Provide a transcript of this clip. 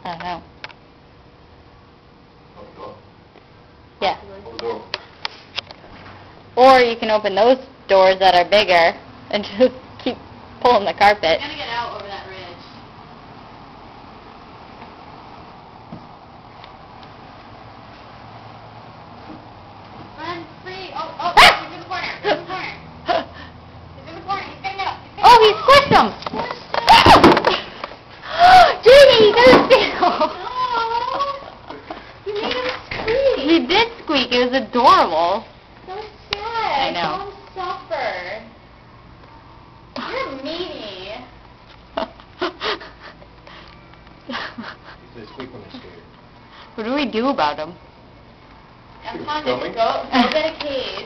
I don't know. Open the door. Yeah. Open the door. Or you can open those doors that are bigger and just keep pulling the carpet. I'm gonna get out over that ridge. Run, free! Oh, he's in the corner. He's in the corner. He's in the corner. He's getting up. Oh, he squished him! Jamie, he got his tail! You made him squeak. He did squeak. It was adorable. So sad. I know. Don't suffer. You're a meanie. They squeak when they're scared. What do we do about him? I'm He was telling you, filming? go get a cage.